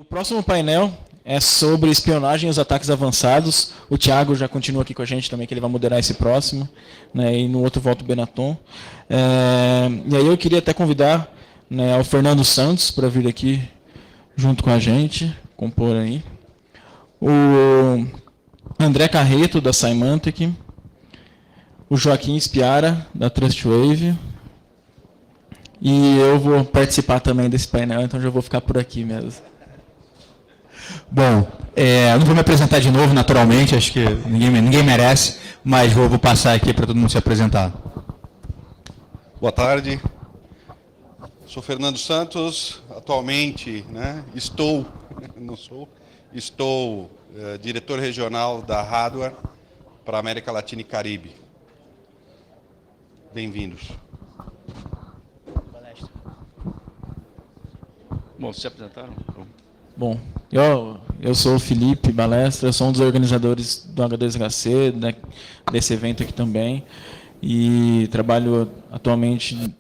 O próximo painel é sobre espionagem e os ataques avançados. O Thiago já continua aqui com a gente também, que ele vai moderar esse próximo, né, e no outro volta o Benaton. E aí eu queria até convidar, né, o Fernando Santos para vir aqui junto com a gente, compor aí. O André Carreto, da Symantec. O Joaquim Spiara, da Trustwave. E eu vou participar também desse painel, então já vou ficar por aqui mesmo. Bom, eu não vou me apresentar de novo, naturalmente, acho que ninguém merece, mas vou passar aqui para todo mundo se apresentar. Boa tarde, sou Fernando Santos, atualmente estou diretor regional da Hardware para América Latina e Caribe. Bem-vindos. Bom, se apresentaram? Bom, eu sou o Felipe Balestra, eu sou um dos organizadores do H2HC, desse evento aqui também, e trabalho atualmente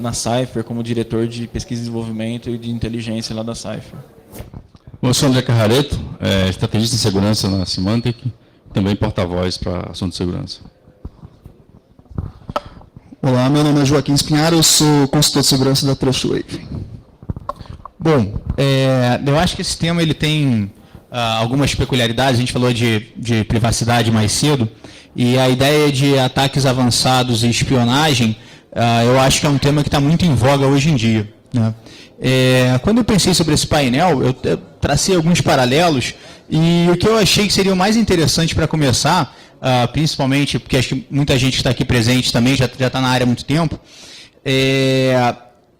na Cypher como diretor de pesquisa e desenvolvimento e de inteligência lá da Cypher. Bom, eu sou André Carrareto, estrategista em segurança na Symantec, também porta-voz para assunto de segurança. Olá, meu nome é Joaquim Espinharo, eu sou consultor de segurança da Trustwave. Bom, eu acho que esse tema ele tem algumas peculiaridades. A gente falou de privacidade mais cedo, e a ideia de ataques avançados e espionagem, eu acho que é um tema que está muito em voga hoje em dia, né? Quando eu pensei sobre esse painel, eu tracei alguns paralelos, e o que eu achei que seria o mais interessante para começar, principalmente porque acho que muita gente que está aqui presente também já está na área há muito tempo,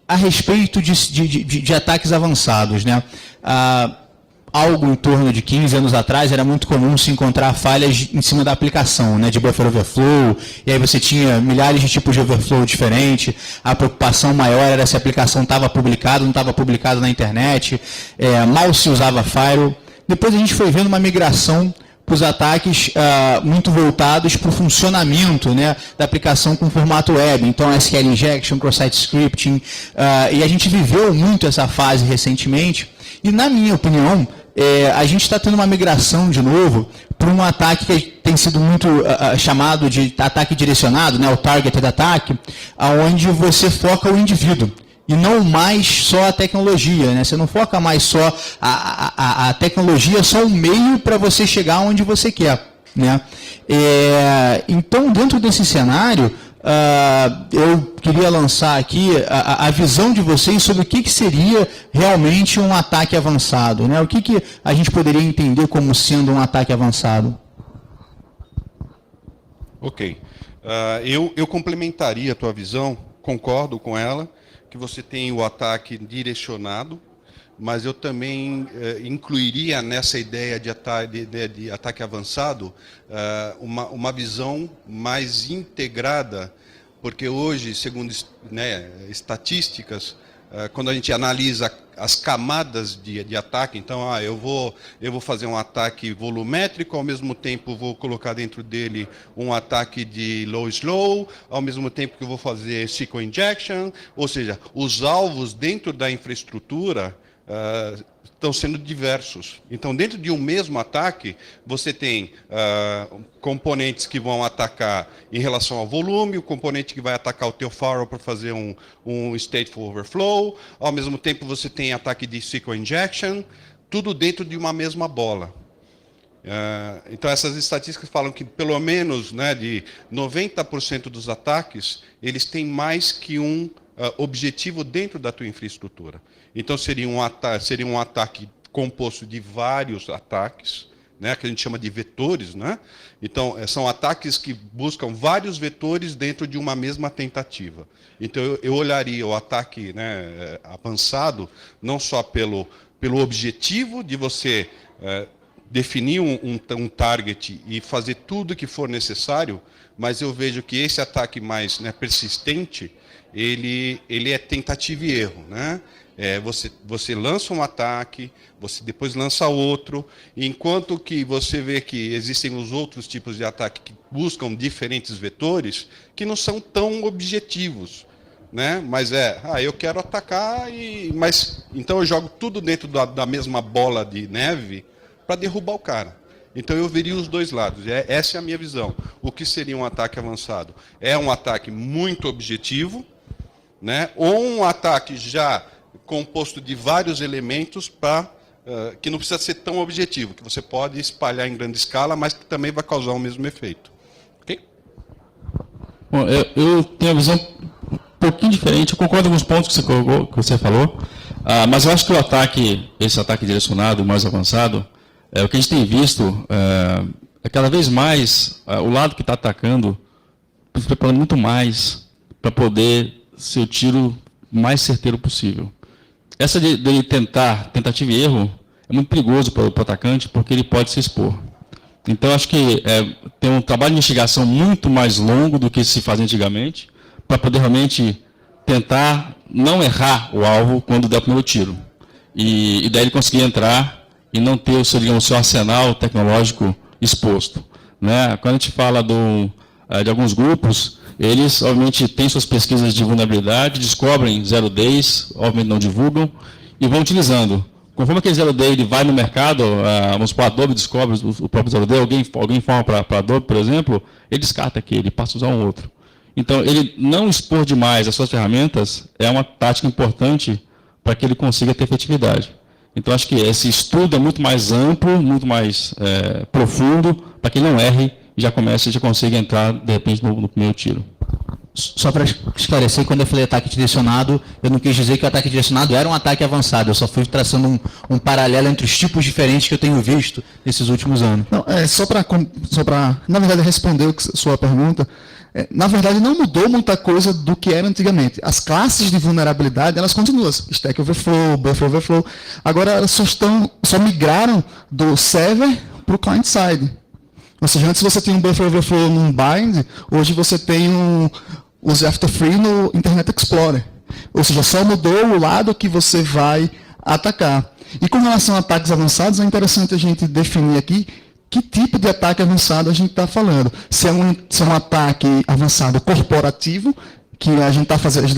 a respeito de ataques avançados, né? Algo em torno de 15 anos atrás era muito comum se encontrar falhas em cima da aplicação, né, de buffer overflow, e aí você tinha milhares de tipos de overflow diferentes. A preocupação maior era se a aplicação estava publicada, não estava publicada na internet, mal se usava firewall. Depois a gente foi vendo uma migração para os ataques muito voltados para o funcionamento, né, da aplicação com formato web, então SQL injection, cross-site scripting, e a gente viveu muito essa fase recentemente, e na minha opinião, a gente está tendo uma migração de novo para um ataque que tem sido muito chamado de ataque direcionado, né, o targeted attack, onde você foca o indivíduo e não mais só a tecnologia, né? Você não foca mais só a tecnologia, é só um meio para você chegar onde você quer, né? Então, dentro desse cenário, eu queria lançar aqui a visão de vocês sobre o que seria realmente um ataque avançado, né? O que a gente poderia entender como sendo um ataque avançado? Ok. Eu complementaria a tua visão, concordo com ela, que você tem o ataque direcionado, mas eu também incluiria nessa ideia de ataque avançado uma visão mais integrada, porque hoje, segundo estatísticas, quando a gente analisa as camadas de ataque, então eu vou fazer um ataque volumétrico, ao mesmo tempo vou colocar dentro dele um ataque de low slow, ao mesmo tempo que eu vou fazer SQL injection, ou seja, os alvos dentro da infraestrutura estão sendo diversos. Então, dentro de um mesmo ataque, você tem componentes que vão atacar em relação ao volume, o componente que vai atacar o teu firewall para fazer um stateful overflow, ao mesmo tempo você tem ataque de SQL injection, tudo dentro de uma mesma bola. Então, essas estatísticas falam que pelo menos de 90% dos ataques, eles têm mais que um objetivo dentro da tua infraestrutura. Então, seria um ataque composto de vários ataques, né, que a gente chama de vetores, né? Então, são ataques que buscam vários vetores dentro de uma mesma tentativa. Então, eu olharia o ataque, né, avançado, não só pelo objetivo de você definir um target e fazer tudo que for necessário, mas eu vejo que esse ataque mais persistente, ele é tentativa e erro, né? Você lança um ataque, você depois lança outro, enquanto que você vê que existem os outros tipos de ataque que buscam diferentes vetores, que não são tão objetivos. né? Mas eu quero atacar, mas então eu jogo tudo dentro da mesma bola de neve para derrubar o cara. Então eu veria os dois lados. Essa é a minha visão. O que seria um ataque avançado? É um ataque muito objetivo, né? Ou um ataque já composto de vários elementos que não precisa ser tão objetivo, que você pode espalhar em grande escala, mas que também vai causar o mesmo efeito. Ok? Bom, eu tenho a visão um pouquinho diferente. Eu concordo com os pontos que você falou, mas eu acho que esse ataque direcionado, mais avançado, o que a gente tem visto é cada vez mais o lado que está atacando se preparando muito mais para poder ser o tiro mais certeiro possível. Essa de tentativa e erro, é muito perigoso para o atacante, porque ele pode se expor. Então, acho que tem um trabalho de investigação muito mais longo do que se fazia antigamente, para poder realmente tentar não errar o alvo quando der o primeiro tiro. E daí ele conseguir entrar e não ter o seu arsenal tecnológico exposto, né? Quando a gente fala de alguns grupos, eles, obviamente, têm suas pesquisas de vulnerabilidade, descobrem zero days, obviamente não divulgam, e vão utilizando. Conforme aquele zero day ele vai no mercado, vamos supor, a Adobe descobre o próprio zero day, alguém informa para a Adobe, por exemplo, ele descarta aquele, passa a usar um outro. Então, ele não expor demais as suas ferramentas é uma tática importante para que ele consiga ter efetividade. Então, acho que esse estudo é muito mais amplo, muito mais profundo, para que ele não erre e já consiga entrar, de repente, no primeiro tiro. Só para esclarecer, quando eu falei ataque direcionado, eu não quis dizer que o ataque direcionado era um ataque avançado, eu só fui traçando um paralelo entre os tipos diferentes que eu tenho visto nesses últimos anos. Não, só para, na verdade, responder a sua pergunta, na verdade, não mudou muita coisa do que era antigamente. As classes de vulnerabilidade, elas continuam. Stack Overflow, Buffer Overflow. Agora, elas só migraram do server para o client-side. Ou seja, antes você tinha um Buffer Overflow num bind, hoje você tem os after-free no Internet Explorer. Ou seja, só mudou o lado que você vai atacar. E com relação a ataques avançados, é interessante a gente definir aqui que tipo de ataque avançado a gente está falando. Se é um ataque avançado corporativo, que a gente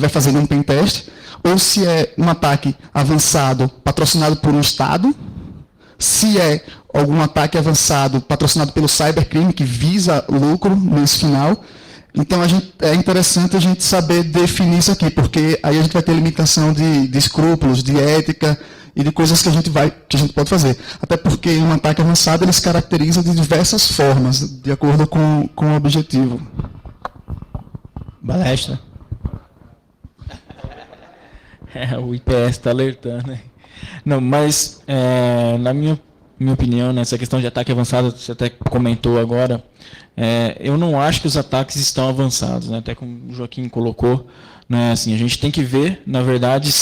vai fazer num pentest, ou se é um ataque avançado patrocinado por um Estado, se é algum ataque avançado patrocinado pelo cybercrime, que visa lucro nesse final. Então, é interessante a gente saber definir isso aqui, porque aí a gente vai ter limitação de escrúpulos, de ética e de coisas que a gente pode fazer. Até porque um ataque avançado ele se caracteriza de diversas formas, de acordo com o objetivo. Balestra. O IPS está alertando, né? Não, mas na minha opinião, nessa questão de ataque avançado, você até comentou agora, eu não acho que os ataques estão avançados, né? Até como o Joaquim colocou, né? Assim, a gente tem que ver, na verdade,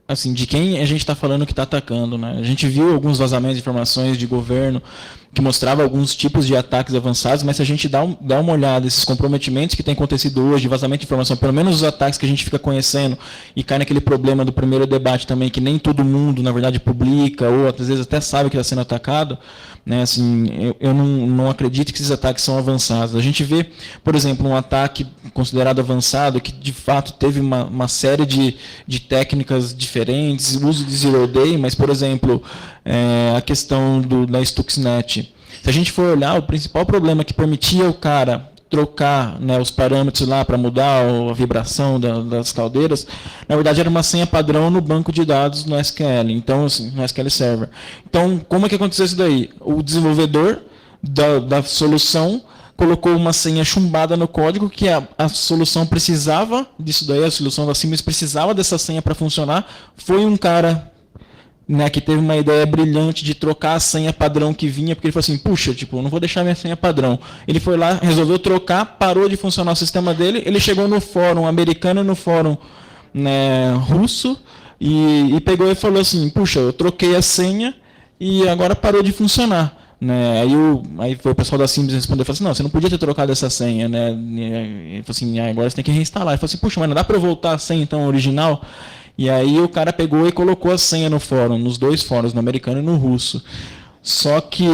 assim, de quem a gente está falando que está atacando, né? A gente viu alguns vazamentos de informações de governo que mostrava alguns tipos de ataques avançados, mas se a gente dá uma olhada nesses comprometimentos que tem acontecido hoje, de vazamento de informação, pelo menos os ataques que a gente fica conhecendo, e cai naquele problema do primeiro debate também, que nem todo mundo, na verdade, publica, ou às vezes até sabe que está sendo atacado, né? Assim, eu não acredito que esses ataques são avançados. A gente vê, por exemplo, um ataque considerado avançado, que de fato teve uma série de técnicas diferentes, uso de Zero Day, mas, por exemplo, a questão da Stuxnet. Se a gente for olhar, o principal problema que permitia o cara trocar, né, os parâmetros lá para mudar a vibração das caldeiras, na verdade era uma senha padrão no banco de dados no SQL, então, assim, no SQL Server. Então, como é que aconteceu isso daí? O desenvolvedor da solução colocou uma senha chumbada no código, que a solução precisava disso daí, a solução da Siemens precisava dessa senha para funcionar. Foi um cara, né, que teve uma ideia brilhante de trocar a senha padrão que vinha, porque ele falou assim, puxa, tipo, não vou deixar minha senha padrão. Ele foi lá, resolveu trocar, parou de funcionar o sistema dele, ele chegou no fórum americano e no fórum, né, russo, e pegou e falou assim, puxa, eu troquei a senha e agora parou de funcionar. Né? Aí foi o pessoal da Siemens respondeu, falou assim, não, você não podia ter trocado essa senha, né? Ele falou assim, agora você tem que reinstalar. Ele falou assim, puxa, mas não dá para eu voltar a senha então original? E aí o cara pegou e colocou a senha no fórum, nos dois fóruns, no americano e no russo. Só que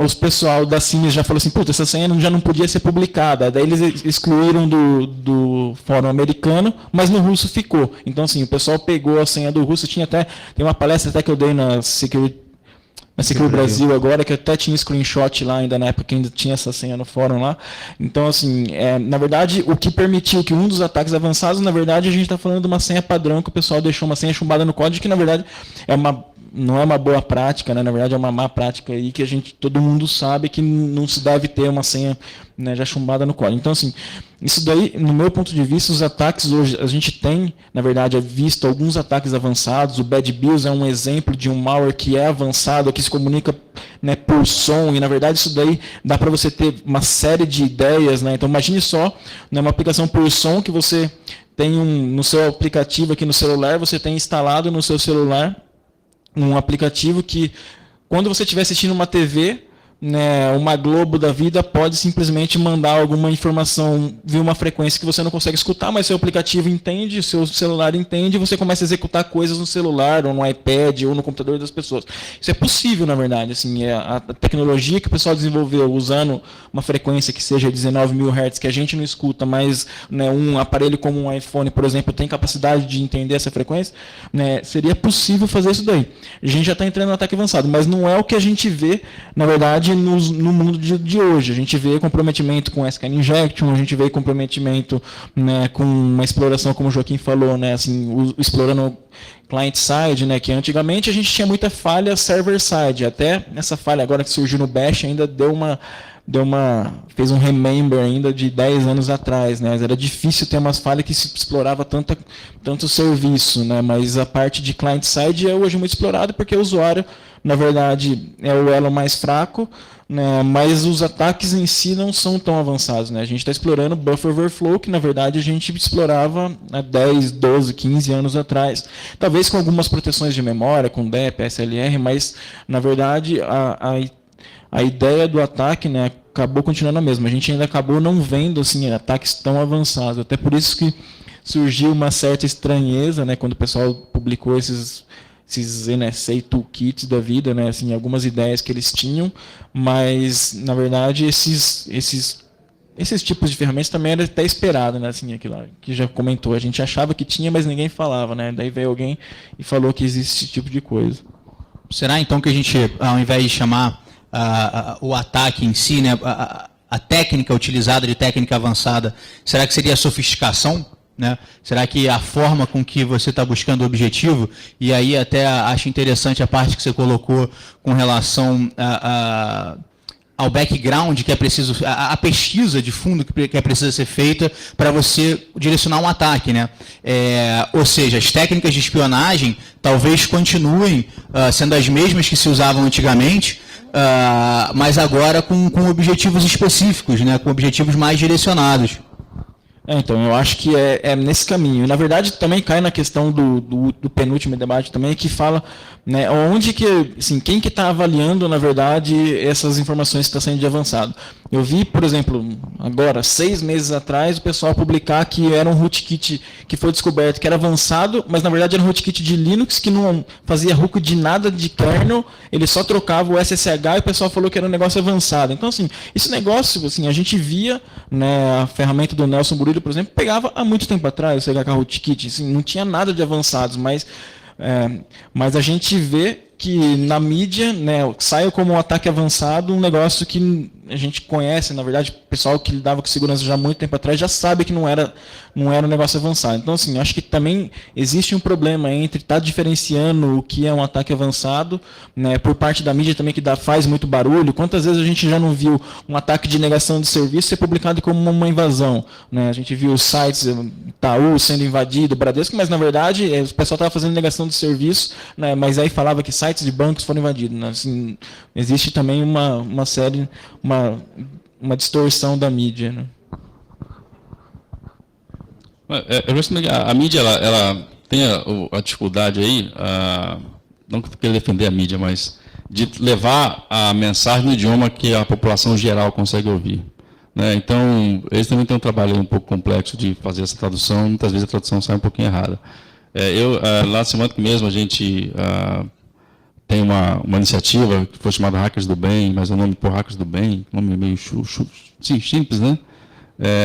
os pessoal da CIMES já falou assim, puta, essa senha já não podia ser publicada. Daí eles excluíram do fórum americano, mas no russo ficou. Então, assim, o pessoal pegou a senha do russo, tem uma palestra até que eu dei na Security Brasil agora, que eu até tinha screenshot lá ainda na época que ainda tinha essa senha no fórum lá. Então, assim, na verdade, o que permitiu que um dos ataques avançados, na verdade, a gente está falando de uma senha padrão, que o pessoal deixou uma senha chumbada no código, que na verdade não é uma boa prática, né? Na verdade é uma má prática aí que todo mundo sabe que não se deve ter uma senha, né, já chumbada no código. Então, assim, isso daí, no meu ponto de vista, os ataques hoje, a gente tem, na verdade, visto alguns ataques avançados. O Bad Bills é um exemplo de um malware que é avançado, que se comunica, né, por som, e na verdade isso daí dá para você ter uma série de ideias, né? Então imagine só, né, uma aplicação por som que você tem no seu aplicativo aqui no celular, você tem instalado no seu celular um aplicativo que, quando você estiver assistindo uma TV, né, uma Globo da vida pode simplesmente mandar alguma informação via uma frequência que você não consegue escutar, mas seu aplicativo entende, seu celular entende, e você começa a executar coisas no celular, ou no iPad, ou no computador das pessoas. Isso é possível, na verdade. Assim, a tecnologia que o pessoal desenvolveu usando uma frequência que seja 19.000 Hz, que a gente não escuta, mas, né, um aparelho como um iPhone, por exemplo, tem capacidade de entender essa frequência, né, seria possível fazer isso daí. A gente já está entrando no ataque avançado, mas não é o que a gente vê, na verdade, no mundo de hoje. A gente vê comprometimento com SKN Injection, a gente vê comprometimento, né, com uma exploração, como o Joaquim falou, né, assim, explorando client-side, né, que antigamente a gente tinha muita falha server-side. Até essa falha agora que surgiu no Bash ainda fez um remember ainda de 10 anos atrás, né? Mas era difícil ter umas falhas que se explorava tanto serviço, né? Mas a parte de client-side é hoje muito explorada porque o usuário, na verdade, é o elo mais fraco, né? Mas os ataques em si não são tão avançados, né? A gente está explorando buffer overflow, que na verdade a gente explorava há 10, 12, 15 anos atrás. Talvez com algumas proteções de memória, com DEP, SLR, mas na verdade a ideia do ataque, né, acabou continuando a mesma. A gente ainda acabou não vendo assim, ataques tão avançados. Até por isso que surgiu uma certa estranheza, né, quando o pessoal publicou esses NSA toolkits da vida, né, assim, algumas ideias que eles tinham, mas na verdade esses tipos de ferramentas também era até esperado, né, assim, aquilo lá, que já comentou. A gente achava que tinha, mas ninguém falava, né? Daí veio alguém e falou que existe esse tipo de coisa. Será então que a gente, ao invés de chamar o ataque em si, né, a técnica utilizada de técnica avançada, será que seria a sofisticação? Né? Será que a forma com que você está buscando o objetivo, e aí até acho interessante a parte que você colocou com relação ao background que é preciso, a pesquisa de fundo que é precisa ser feita para você direcionar um ataque, né? Ou seja, as técnicas de espionagem talvez continuem sendo as mesmas que se usavam antigamente, mas agora com objetivos específicos, né? Com objetivos mais direcionados. Então, eu acho que é nesse caminho. Na verdade, também cai na questão do penúltimo debate também, que fala, né, onde que, assim, quem que está avaliando, na verdade, essas informações que estão sendo de avançado. Eu vi, por exemplo, agora, 6 meses atrás, o pessoal publicar que era um rootkit que foi descoberto que era avançado, mas na verdade era um rootkit de Linux que não fazia root de nada de kernel, ele só trocava o SSH e o pessoal falou que era um negócio avançado. Então, assim, esse negócio, assim, a gente via, né, a ferramenta do Nelson Burillo, por exemplo, pegava há muito tempo atrás, o CHK rootkit, assim, não tinha nada de avançados, mas a gente vê que na mídia, né, saiu como um ataque avançado um negócio que a gente conhece, na verdade, o pessoal que lidava com segurança já há muito tempo atrás já sabe que não era um negócio avançado. Então, assim, acho que também existe um problema entre estar diferenciando o que é um ataque avançado, né, por parte da mídia também que faz muito barulho. Quantas vezes a gente já não viu um ataque de negação de serviço ser publicado como uma invasão, né? A gente viu os sites Itaú sendo invadido, Bradesco, mas na verdade o pessoal estava fazendo negação de serviço, né, mas aí falava que sites de bancos foram invadidos, né? Assim, existe também uma série, uma distorção da mídia, né? Eu acho que a mídia ela tem a dificuldade aí, não quero defender a mídia, mas de levar a mensagem no idioma que a população geral consegue ouvir, né? Então, eles também têm um trabalho um pouco complexo de fazer essa tradução, muitas vezes a tradução sai um pouquinho errada. Lá na semana que mesmo a gente tem uma iniciativa que foi chamada Hackers do Bem, mas o nome por Hackers do Bem, nome meio sim, simples, né?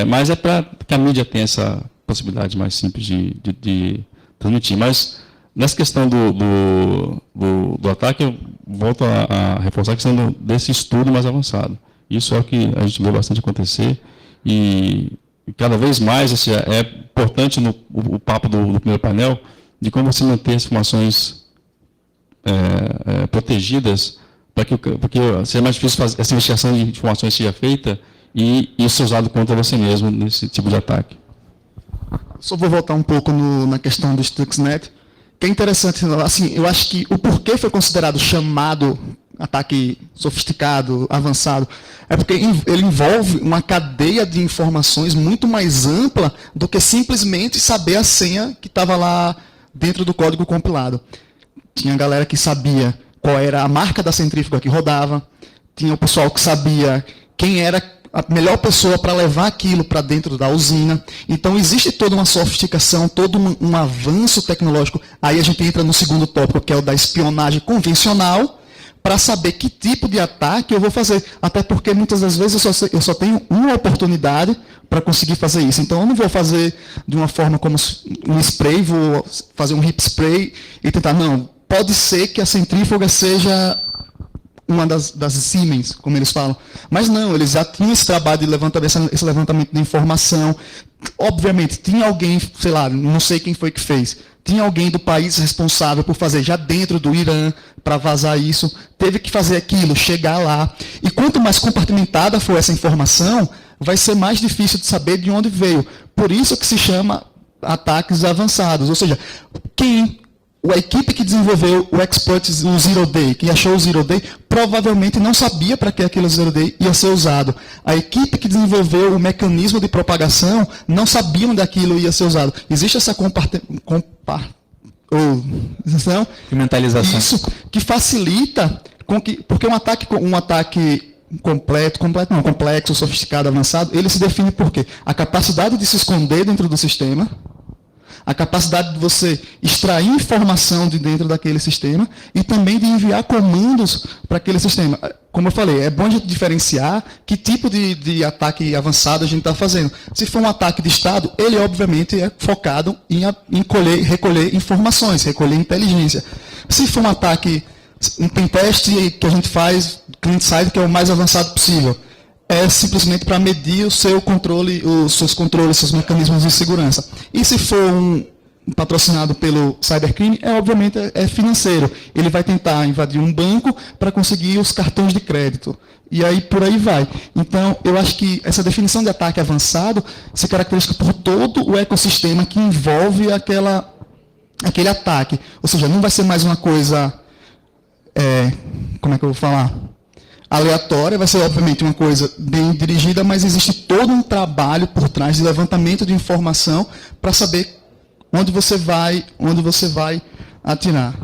Mas é para que a mídia tenha essa possibilidade mais simples de transmitir. Mas nessa questão do ataque, eu volto a reforçar a questão desse estudo mais avançado. Isso é o que a gente vê bastante acontecer e cada vez mais é importante o papo do primeiro painel de como você manter as informações protegidas porque seja mais difícil fazer essa investigação de informações seja feita e isso ser usado contra você mesmo nesse tipo de ataque. Só vou voltar um pouco na questão do Stuxnet, que é interessante, assim, eu acho que o porquê foi considerado chamado ataque sofisticado, avançado, é porque ele envolve uma cadeia de informações muito mais ampla do que simplesmente saber a senha que estava lá dentro do código compilado. Tinha galera que sabia qual era a marca da centrífuga que rodava, tinha o pessoal que sabia quem era a melhor pessoa para levar aquilo para dentro da usina. Então, existe toda uma sofisticação, todo um avanço tecnológico. Aí a gente entra no segundo tópico, que é o da espionagem convencional, para saber que tipo de ataque eu vou fazer. Até porque, muitas das vezes, eu só tenho uma oportunidade para conseguir fazer isso. Então, eu não vou fazer de uma forma como um spray, vou fazer um hip spray e tentar. Não, pode ser que a centrífuga seja uma das Siemens, como eles falam. Mas não, eles já tinham esse trabalho de esse levantamento de informação. Obviamente, tinha alguém, sei lá, não sei quem foi que fez, tinha alguém do país responsável por fazer já dentro do Irã, para vazar isso, teve que fazer aquilo, chegar lá. E quanto mais compartimentada for essa informação, vai ser mais difícil de saber de onde veio. Por isso que se chama ataques avançados. Ou seja, a equipe que desenvolveu o exploit, o Zero Day, que achou o Zero Day, provavelmente não sabia para que aquele Zero Day ia ser usado. A equipe que desenvolveu o mecanismo de propagação não sabia onde aquilo ia ser usado. Existe essa mentalização. Isso que facilita porque um ataque complexo, sofisticado, avançado, ele se define por quê? A capacidade de se esconder dentro do sistema, a capacidade de você extrair informação de dentro daquele sistema e também de enviar comandos para aquele sistema. Como eu falei, é bom a gente diferenciar que tipo de ataque avançado a gente está fazendo. Se for um ataque de Estado, ele obviamente é focado em recolher informações, recolher inteligência. Se for um ataque, um pentest que a gente faz, client-side, que é o mais avançado possível, é simplesmente para medir o seu controle, os seus controles, seus mecanismos de segurança. E se for um patrocinado pelo cybercrime, obviamente é financeiro. Ele vai tentar invadir um banco para conseguir os cartões de crédito. E aí por aí vai. Então, eu acho que essa definição de ataque avançado se caracteriza por todo o ecossistema que envolve aquele ataque. Ou seja, não vai ser mais uma coisa, como é que eu vou falar? Aleatória, vai ser obviamente uma coisa bem dirigida, mas existe todo um trabalho por trás de levantamento de informação para saber onde você vai atirar.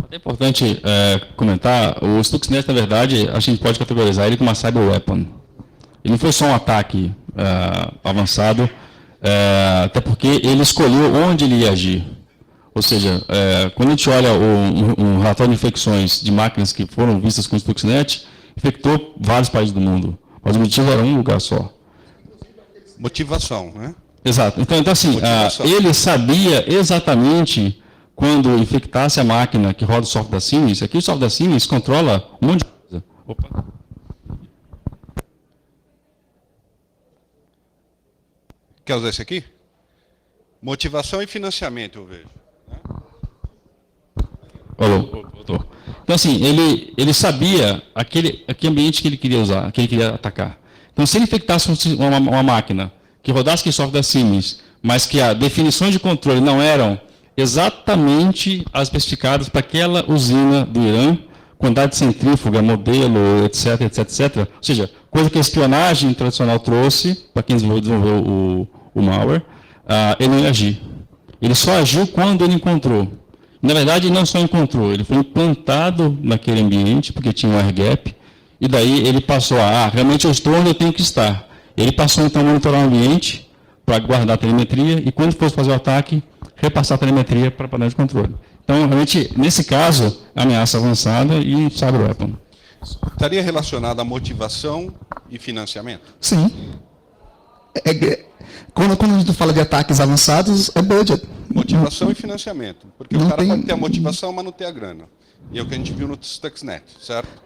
É importante comentar, o Stuxnet, na verdade, a gente pode categorizar ele como uma cyber weapon. Ele não foi só um ataque avançado, até porque ele escolheu onde ele ia agir. Ou seja, quando a gente olha um relatório de infecções de máquinas que foram vistas com o Stuxnet, infectou vários países do mundo. Mas o motivo era um lugar só. Motivação, né? Exato. Então assim, ele sabia exatamente quando infectasse a máquina que roda o software da Siemens. Aqui o software da Siemens controla um monte de coisa. Opa. Quer usar esse aqui? Motivação e financiamento, eu vejo. Voltou. Então, assim, ele sabia aquele ambiente que ele queria usar, que ele queria atacar. Então, se ele infectasse uma máquina que rodasse aquele software da Siemens, mas que as definições de controle não eram exatamente as especificadas para aquela usina do Irã, quantidade de centrífuga, modelo, etc, etc, etc. Ou seja, coisa que a espionagem tradicional trouxe para quem desenvolveu o malware, ele não ia agir. Ele só agiu quando ele encontrou. Na verdade, ele não só encontrou, ele foi implantado naquele ambiente, porque tinha um air gap, e daí ele passou realmente eu estou onde eu tenho que estar. Ele passou, então, a monitorar o ambiente para guardar a telemetria, e quando fosse fazer o ataque, repassar a telemetria para a panela de controle. Então, realmente, nesse caso, ameaça avançada e cyber weapon. Estaria relacionado à motivação e financiamento? Sim. Quando a gente fala de ataques avançados, é budget. Motivação e financiamento. Porque Não o cara tem- pode ter a motivação, mas não ter a grana. E é o que a gente viu no Stuxnet, certo?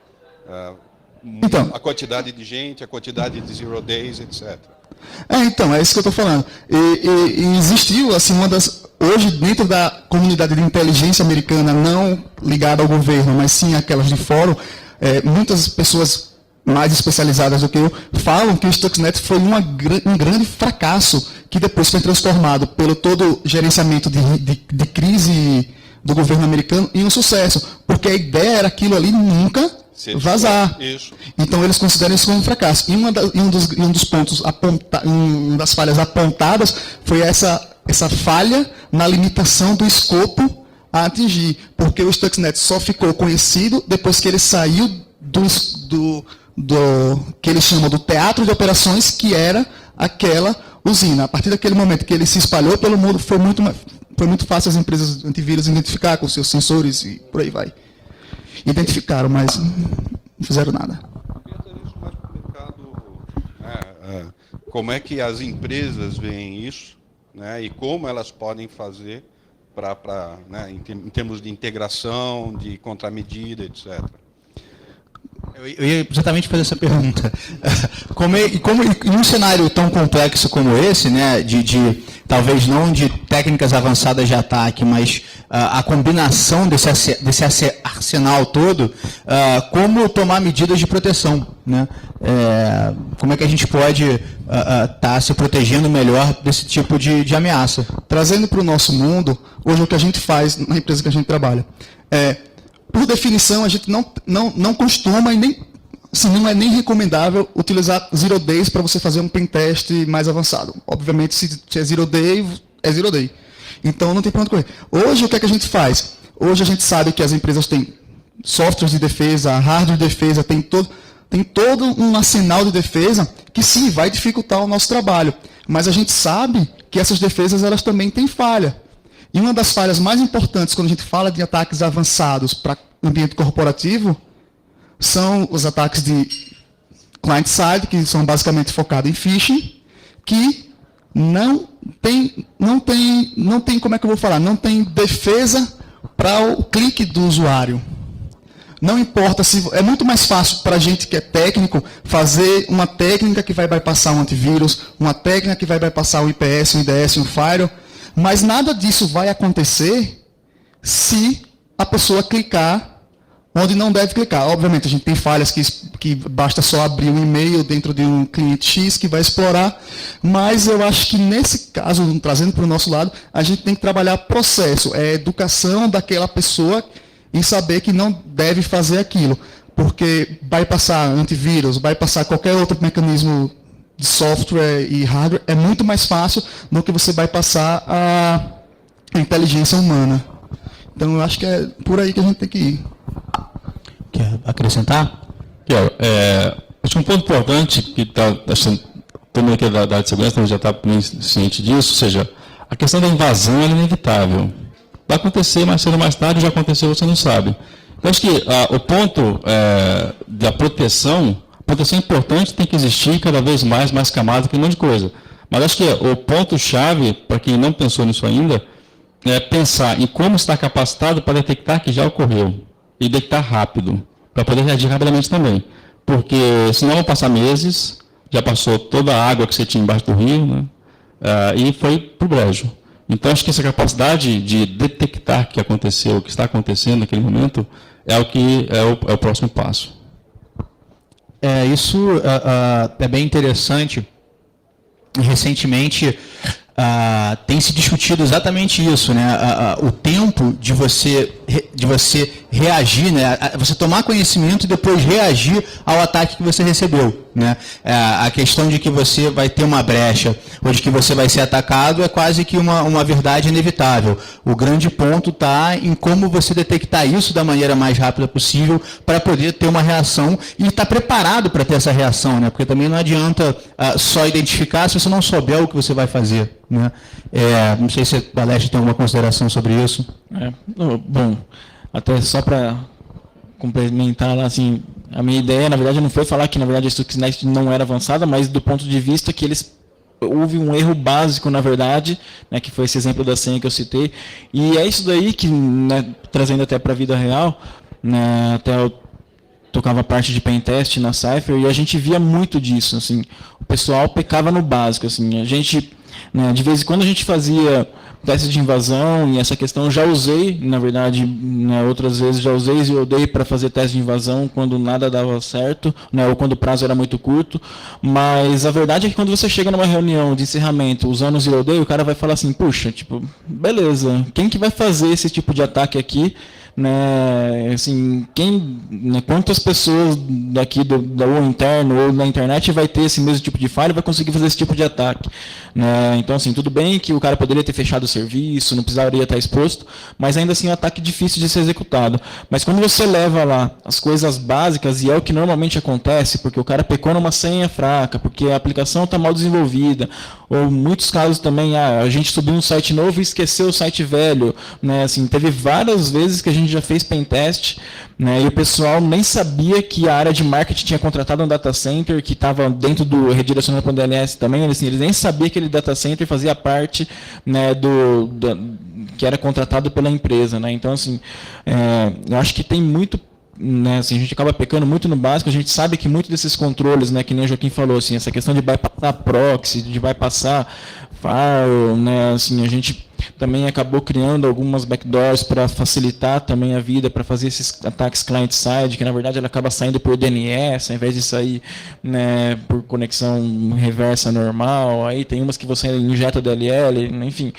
Então. A quantidade de gente, a quantidade de zero days, etc. Então, é isso que eu estou falando. E existiu, assim, hoje, dentro da comunidade de inteligência americana, não ligada ao governo, mas sim aquelas de fórum, muitas pessoas mais especializadas do que eu falam que o Stuxnet foi um grande fracasso, que depois foi transformado pelo todo gerenciamento de crise do governo americano em um sucesso, porque a ideia era aquilo ali nunca vazar. Isso. Então eles consideram isso como um fracasso. E um dos pontos, uma das falhas apontadas foi essa falha na limitação do escopo a atingir, porque o Stuxnet só ficou conhecido depois que ele saiu do que eles chamam do teatro de operações, que era aquela usina. A partir daquele momento que ele se espalhou pelo mundo, foi muito fácil as empresas antivírus identificar com seus sensores e por aí vai. Identificaram, mas não fizeram nada. Como é que as empresas veem isso, né, e como elas podem fazer em termos de integração, de contramedida, etc. Eu ia exatamente fazer essa pergunta. Como em um cenário tão complexo como esse, né, talvez não de técnicas avançadas de ataque, mas a combinação desse arsenal todo, como tomar medidas de proteção, né? Como é que a gente pode estar se protegendo melhor desse tipo de ameaça? Trazendo para o nosso mundo, hoje o que a gente faz na empresa que a gente trabalha por definição, a gente não costuma e não é nem recomendável utilizar Zero Days para você fazer um pentest mais avançado. Obviamente, se é Zero Day, é Zero Day. Então, não tem para onde correr. Hoje, o que é que a gente faz? Hoje, a gente sabe que as empresas têm softwares de defesa, hardware de defesa, tem todo um arsenal de defesa que, sim, vai dificultar o nosso trabalho. Mas a gente sabe que essas defesas elas também têm falha. E uma das falhas mais importantes quando a gente fala de ataques avançados para ambiente corporativo são os ataques de client-side, que são basicamente focados em phishing, que não tem, como é que eu vou falar, não tem defesa para o clique do usuário. Não importa se... É muito mais fácil para a gente que é técnico fazer uma técnica que vai bypassar um antivírus, uma técnica que vai bypassar o IPS, o IDS, o firewall, mas nada disso vai acontecer se a pessoa clicar onde não deve clicar. Obviamente, a gente tem falhas que basta só abrir um e-mail dentro de um cliente X que vai explorar, mas eu acho que nesse caso, trazendo para o nosso lado, a gente tem que trabalhar processo, educação daquela pessoa em saber que não deve fazer aquilo, porque vai passar antivírus, vai passar qualquer outro mecanismo de software e hardware, é muito mais fácil do que você vai passar a inteligência humana. Então, eu acho que é por aí que a gente tem que ir. Quer acrescentar? Quero. Acho que um ponto importante que todo mundo aqui da área de segurança já está bem ciente disso, ou seja, a questão da invasão é inevitável. Vai acontecer mais cedo ou mais tarde, já aconteceu, você não sabe. Então, acho que o ponto da proteção é importante, tem que existir cada vez mais camadas, tem um monte de coisa. Mas acho que o ponto-chave, para quem não pensou nisso ainda, é pensar em como está capacitado para detectar que já ocorreu. E detectar rápido, para poder reagir rapidamente também. Porque senão vão passar meses, já passou toda a água que você tinha embaixo do rio, né? E foi para o brejo. Então, acho que essa capacidade de detectar que aconteceu, o que está acontecendo naquele momento, é o que é o próximo passo. Isso é bem interessante. Recentemente, tem se discutido exatamente isso, né? O tempo de você reagir, né? Você tomar conhecimento e depois reagir ao ataque que você recebeu. né? A questão de que você vai ter uma brecha ou de que você vai ser atacado é quase que uma verdade inevitável. O grande ponto está em como você detectar isso da maneira mais rápida possível para poder ter uma reação e estar preparado para ter essa reação, né? Porque também não adianta só identificar se você não souber o que você vai fazer, né? Não sei se a Aleste tem alguma consideração sobre isso. Bom, até só para complementar lá, assim, a minha ideia, na verdade, não foi falar que, na verdade, a Stuxnet não era avançada, mas do ponto de vista que houve um erro básico, na verdade, né, que foi esse exemplo da senha que eu citei, e é isso daí que, né, trazendo até para a vida real, né, até eu tocava parte de pentest na Cypher, e a gente via muito disso, assim, o pessoal pecava no básico, assim, a gente, né, de vez em quando a gente fazia teste de invasão, e essa questão eu já usei, na verdade, né, outras vezes já usei e odeio para fazer teste de invasão quando nada dava certo, né, ou quando o prazo era muito curto, mas a verdade é que quando você chega numa reunião de encerramento usando o Zero Day, o cara vai falar assim, puxa, tipo, beleza, quem que vai fazer esse tipo de ataque aqui? Né, assim, né, quantas pessoas daqui da ou interno ou na internet vai ter esse mesmo tipo de falha e vai conseguir fazer esse tipo de ataque, né? Então, assim, tudo bem que o cara poderia ter fechado o serviço, não precisaria estar exposto, mas ainda assim é um ataque difícil de ser executado. Mas quando você leva lá as coisas básicas, e é o que normalmente acontece, porque o cara pecou numa senha fraca, porque a aplicação está mal desenvolvida, ou em muitos casos também, a gente subiu um site novo e esqueceu o site velho, né? Assim, teve várias vezes que a gente já fez pentest, né, e o pessoal nem sabia que a área de marketing tinha contratado um data center que estava dentro do redirecionamento para o DNS também, assim, eles nem sabiam que aquele data center fazia parte, né, que era contratado pela empresa, né? Então, assim, eu acho que tem muito, né, assim, a gente acaba pecando muito no básico, a gente sabe que muitos desses controles, né, que nem o Joaquim falou, assim, essa questão de bypassar proxy, de bypassar firewall, né, assim, a gente também acabou criando algumas backdoors para facilitar também a vida, para fazer esses ataques client-side, que na verdade ela acaba saindo por DNS, ao invés de sair, né, por conexão reversa normal. Aí tem umas que você injeta DLL, enfim,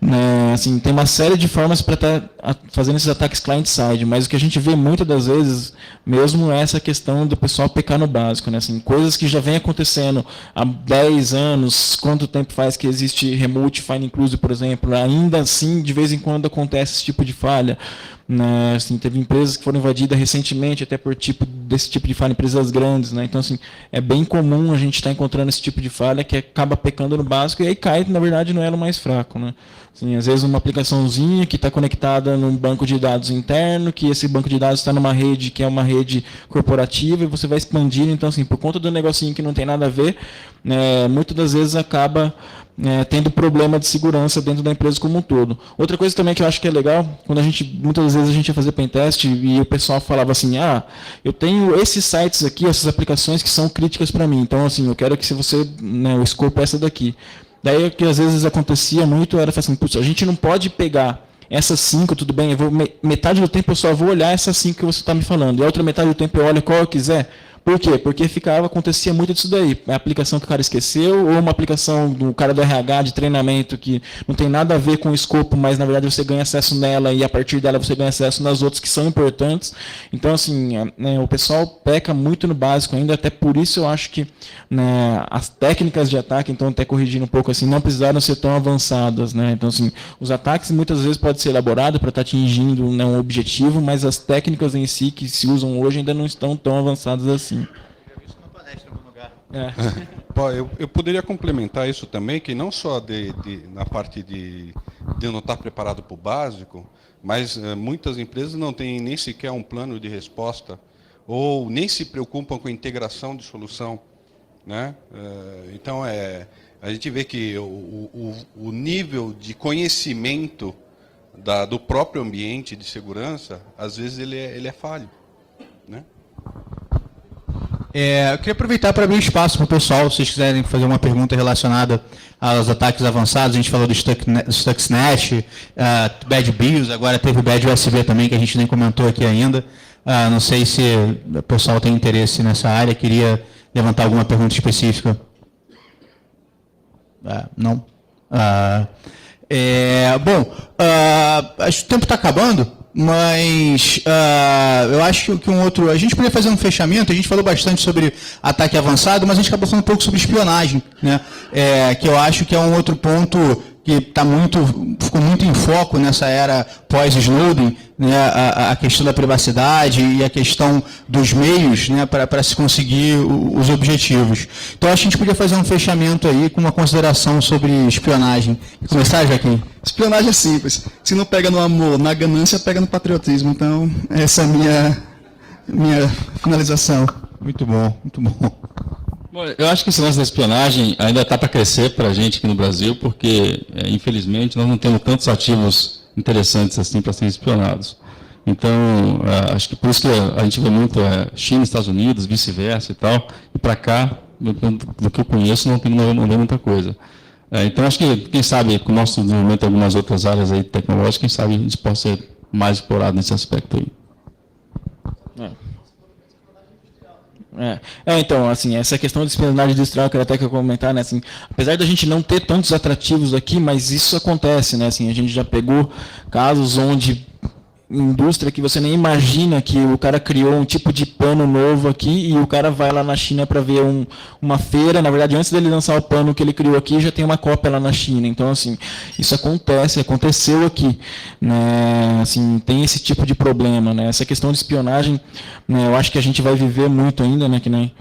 né, assim, tem uma série de formas para estar fazendo esses ataques client-side, mas o que a gente vê muitas das vezes mesmo é essa questão do pessoal pecar no básico, né, assim, coisas que já vem acontecendo há 10 anos, quanto tempo faz que existe Remote Find Inclusive, por exemplo, ainda assim, de vez em quando acontece esse tipo de falha, né? Assim, teve empresas que foram invadidas recentemente, até por desse tipo de falha, empresas grandes, né? Então, assim, é bem comum a gente estar encontrando esse tipo de falha que acaba pecando no básico e aí cai, na verdade, no elo mais fraco, né? Assim, às vezes uma aplicaçãozinha que está conectada num banco de dados interno, que esse banco de dados está numa rede que é uma rede corporativa e você vai expandindo, então, assim, por conta do negocinho que não tem nada a ver, né, muitas das vezes acaba tendo problema de segurança dentro da empresa como um todo. Outra coisa também que eu acho que é legal, quando muitas vezes a gente ia fazer pentest e o pessoal falava assim, eu tenho esses sites aqui, essas aplicações que são críticas para mim, então assim, eu quero que se você, né, o escopo é essa daqui. Daí o que às vezes acontecia muito era assim, putz, a gente não pode pegar essas 5, tudo bem, metade do tempo eu só vou olhar essas 5 que você está me falando, e a outra metade do tempo eu olho qual eu quiser. Por quê? Porque acontecia muito disso daí. É a aplicação que o cara esqueceu, ou uma aplicação do cara do RH de treinamento que não tem nada a ver com o escopo, mas na verdade você ganha acesso nela e a partir dela você ganha acesso nas outras que são importantes. Então, assim, o pessoal peca muito no básico ainda, até por isso eu acho que, né, as técnicas de ataque, então até corrigindo um pouco assim, não precisaram ser tão avançadas, né? Então, assim, os ataques muitas vezes podem ser elaborados para estar atingindo, né, um objetivo, mas as técnicas em si que se usam hoje ainda não estão tão avançadas assim. Eu poderia complementar isso também, que não só na parte de não estar preparado para o básico, mas muitas empresas não têm nem sequer um plano de resposta ou nem se preocupam com a integração de solução, né? Então, a gente vê que o nível de conhecimento do próprio ambiente de segurança, às vezes ele é falho, né? Eu queria aproveitar para abrir espaço para o pessoal, se vocês quiserem fazer uma pergunta relacionada aos ataques avançados. A gente falou do Stuxnet, Bad BIOS, agora teve o Bad USB também, que a gente nem comentou aqui ainda. Não sei se o pessoal tem interesse nessa área, queria levantar alguma pergunta específica. Não? Bom, acho que o tempo está acabando. Mas eu acho que um outro... A gente poderia fazer um fechamento, a gente falou bastante sobre ataque avançado, mas a gente acabou falando um pouco sobre espionagem, né? Que eu acho que é um outro ponto que ficou muito em foco nessa era pós-Snowden, né? A questão da privacidade e a questão dos meios, né? Para se conseguir os objetivos. Então, acho que a gente podia fazer um fechamento aí com uma consideração sobre espionagem. Começar, Joaquim? Espionagem é simples. Se não pega no amor, na ganância, pega no patriotismo. Então, essa é a minha finalização. Muito bom, muito bom. Bom, eu acho que esse lance da espionagem ainda está para crescer para a gente aqui no Brasil, porque, infelizmente, nós não temos tantos ativos interessantes assim para serem espionados. Então, acho que por isso que a gente vê muito China, Estados Unidos, vice-versa e tal, e para cá, do que eu conheço, não vê muita coisa. Então, acho que, quem sabe, com o nosso desenvolvimento em algumas outras áreas aí tecnológicas, quem sabe a gente possa ser mais explorado nesse aspecto aí. Então, assim, essa questão de espionagem industrial, que eu até quero comentar, né, assim, apesar da gente não ter tantos atrativos aqui, mas isso acontece, né, assim, a gente já pegou casos onde indústria que você nem imagina que o cara criou um tipo de pano novo aqui e o cara vai lá na China para ver uma feira. Na verdade, antes dele lançar o pano que ele criou aqui, já tem uma cópia lá na China. Então, assim, isso aconteceu aqui, né? Assim, tem esse tipo de problema, né? Essa questão de espionagem, né, eu acho que a gente vai viver muito ainda, né, que nem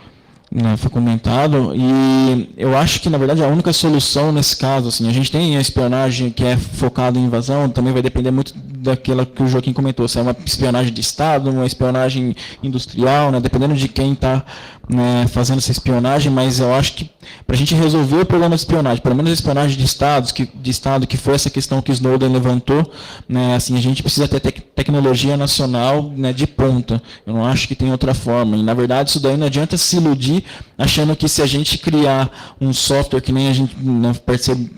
foi comentado, e eu acho que, na verdade, a única solução nesse caso, assim, a gente tem a espionagem que é focada em invasão, também vai depender muito daquela que o Joaquim comentou, se é uma espionagem de Estado, uma espionagem industrial, né, dependendo de quem está, né, fazendo essa espionagem, mas eu acho que para a gente resolver o problema de espionagem, pelo menos a espionagem de Estado, que foi essa questão que Snowden levantou, né, assim, a gente precisa ter tecnologia nacional, né, de ponta. Eu não acho que tem outra forma. E, na verdade, isso daí não adianta se iludir achando que se a gente criar um software, que nem a gente, né,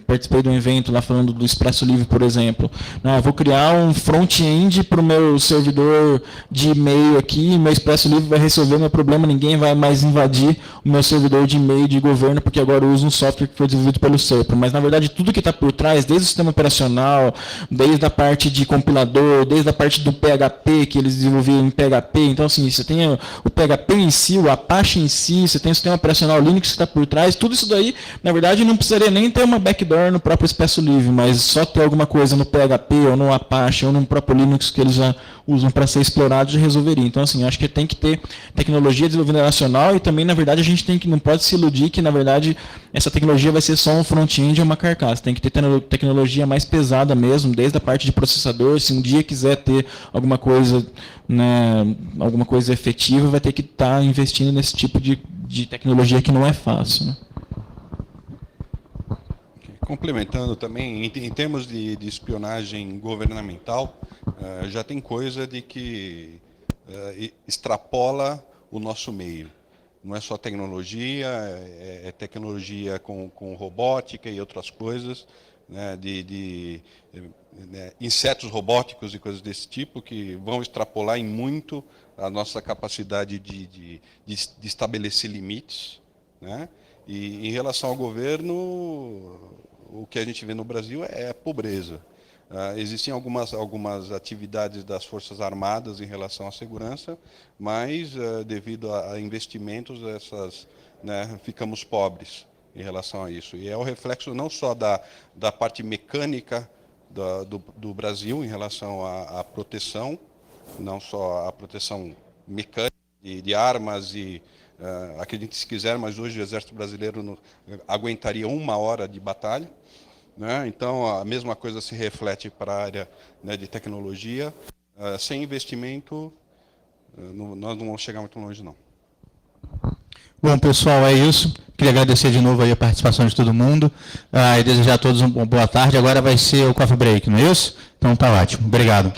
participei de um evento lá falando do Expresso Livre, por exemplo, né, eu vou criar um front-end para o meu servidor de e-mail aqui, meu Expresso Livre vai resolver o meu problema, ninguém vai mais invadir o meu servidor de e-mail de governo, porque agora eu uso um software que foi desenvolvido pelo SERPA. Mas, na verdade, tudo que está por trás, desde o sistema operacional, desde a parte de compilador, desde a parte do PHP, que eles desenvolviam em PHP, então, assim, você tem o PHP em si, o Apache em si, você tem o sistema operacional Linux que está por trás, tudo isso daí, na verdade, não precisaria nem ter uma backdoor no próprio Expresso Livre, mas só ter alguma coisa no PHP, ou no Apache, ou no próprio Linux que eles já usam para ser explorado, já resolveria. Então, assim, acho que tem que ter tecnologia desenvolvida nacional e também, na verdade, a gente não pode se iludir que, na verdade, essa tecnologia vai ser só um front-end ou uma carcaça. Tem que ter tecnologia mais pesada mesmo, desde a parte de processador. Se um dia quiser ter alguma coisa, né, alguma coisa efetiva, vai ter que estar investindo nesse tipo de tecnologia que não é fácil, né? Complementando também, em termos de espionagem governamental, já tem coisa de que extrapola o nosso meio. Não é só tecnologia, é tecnologia com robótica e outras coisas, né, insetos robóticos e coisas desse tipo, que vão extrapolar em muito a nossa capacidade de estabelecer limites, né? E em relação ao governo, o que a gente vê no Brasil é a pobreza. Existem algumas atividades das Forças Armadas em relação à segurança, mas devido a investimentos, né, ficamos pobres em relação a isso. E é o reflexo não só da parte mecânica do Brasil em relação à proteção, não só a proteção mecânica de armas e acredite se quiser, mas hoje o Exército Brasileiro não aguentaria 1 hora de batalha, né? Então a mesma coisa se reflete para a área, né, de tecnologia. Sem investimento, nós não vamos chegar muito longe, não. Bom, pessoal, é isso. Queria agradecer de novo aí a participação de todo mundo e desejar a todos uma boa tarde. Agora vai ser o coffee break, não é isso? Então tá ótimo. Obrigado.